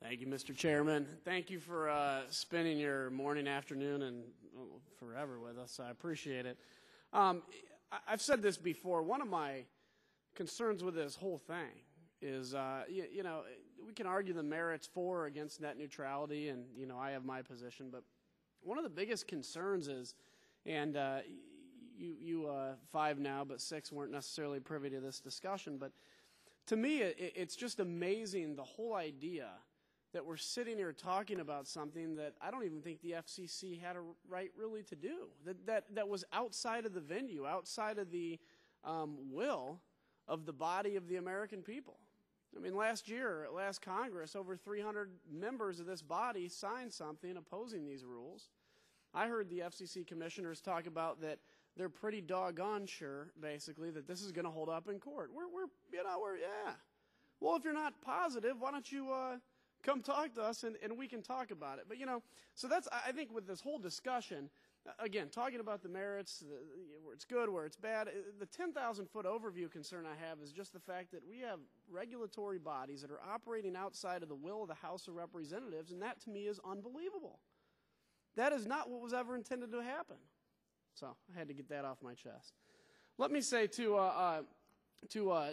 Thank you, Mr. Chairman. Thank you for spending your morning, afternoon, and forever with us. I appreciate it. I've said this before. One of my concerns with this whole thing is, you know, we can argue the merits for or against net neutrality, and, you know, I have my position. But one of the biggest concerns is, and you five now, but six weren't necessarily privy to this discussion, but to me, it's just amazing, the whole idea that we're sitting here talking about something that I don't even think the FCC had a right really to do, that was outside of the venue, outside of the will of the body of the American people. I mean, last Congress, over 300 members of this body signed something opposing these rules. I heard the FCC commissioners talk about that they're pretty doggone sure, basically, that this is going to hold up in court. Yeah. Well, if you're not positive, why don't you come talk to us and we can talk about it. But, you know, so that's, I think with this whole discussion, again, talking about the merits, where it's good, where it's bad, the 10,000-foot overview concern I have is just the fact that we have regulatory bodies that are operating outside of the will of the House of Representatives, and that to me is unbelievable. That is not what was ever intended to happen. So I had to get that off my chest. Let me say to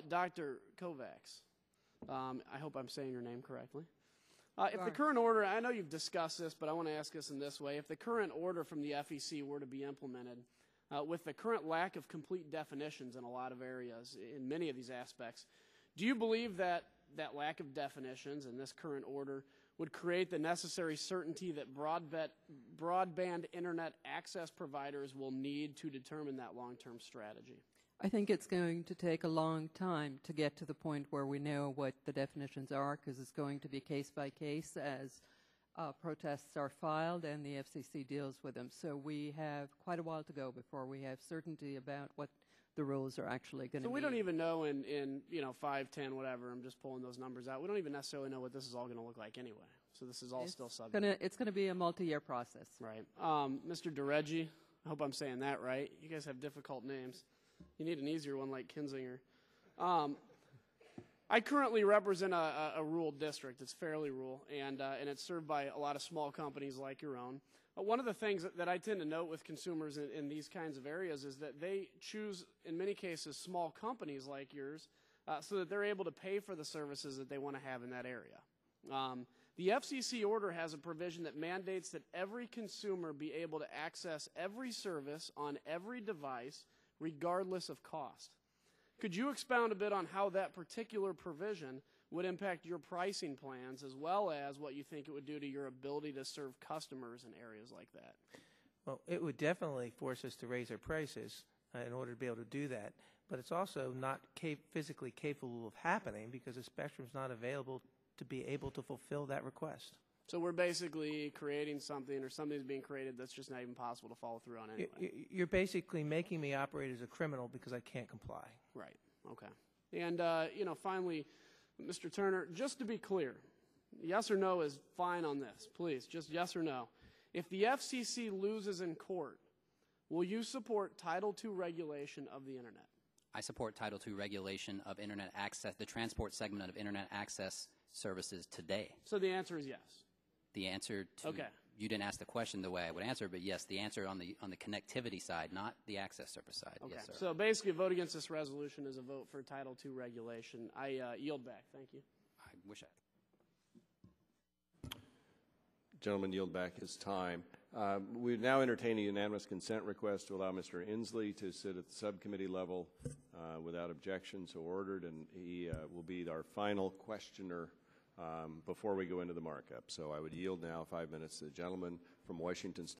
Dr. Kovacs, I hope I'm saying your name correctly. If the current order, I know you've discussed this, but I want to ask this in this way. If the current order from the FEC were to be implemented, with the current lack of complete definitions in a lot of areas, in many of these aspects, do you believe that that lack of definitions in this current order would create the necessary certainty that broadband internet access providers will need to determine that long-term strategy? I think it's going to take a long time to get to the point where we know what the definitions are, because it's going to be case by case as protests are filed and the FCC deals with them. So we have quite a while to go before we have certainty about what the rules are actually going to be. So we don't even know in 5, 10, whatever, I'm just pulling those numbers out, we don't even necessarily know what this is all going to look like anyway. So this is all still subject. It's going to be a multi-year process. Right. Mr. DeReggi, I hope I'm saying that right. You guys have difficult names. You need an easier one like Kinzinger. I currently represent a rural district. It's fairly rural, and it's served by a lot of small companies like your own. One of the things that I tend to note with consumers in these kinds of areas is that they choose, in many cases, small companies like yours so that they're able to pay for the services that they want to have in that area. The FCC order has a provision that mandates that every consumer be able to access every service on every device regardless of cost. Could you expound a bit on how that particular provision would impact your pricing plans, as well as what you think it would do to your ability to serve customers in areas like that? Well, it would definitely force us to raise our prices in order to be able to do that. But it's also not physically capable of happening because the spectrum is not available to be able to fulfill that request. So we're basically creating something, or something's being created that's just not even possible to follow through on anyway. You're basically making me operate as a criminal because I can't comply. Right. Okay. And, finally, Mr. Turner, just to be clear, yes or no is fine on this. Please, just yes or no. If the FCC loses in court, will you support Title II regulation of the Internet? I support Title II regulation of Internet access, the transport segment of Internet access services today. So the answer is yes. The answer to, okay. You didn't ask the question the way I would answer, but yes, the answer on the connectivity side, not the access service side. Okay. Yes, sir. So basically a vote against this resolution is a vote for Title II regulation. I yield back. Thank you. I wish I... Gentleman yield back his time. We now entertain a unanimous consent request to allow Mr. Inslee to sit at the subcommittee level without objection, so ordered, and he will be our final questioner before we go into the markup. So I would yield now 5 minutes to the gentleman from Washington State.